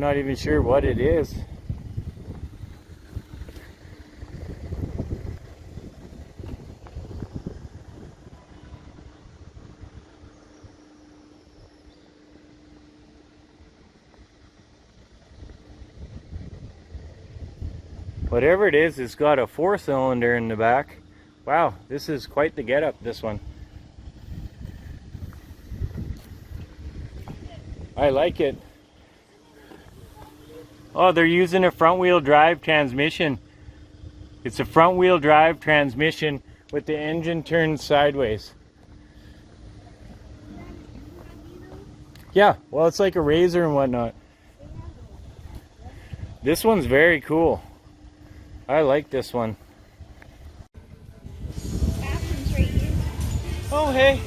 not even sure what it is. Whatever it is, it's got a 4-cylinder in the back. Wow, this is quite the getup, this one. I like it. Oh, they're using a front-wheel drive transmission. It's a front-wheel drive transmission with the engine turned sideways. Yeah, well, it's like a Razor and whatnot. This one's very cool. I like this one. Bathroom's right here. Oh, hey.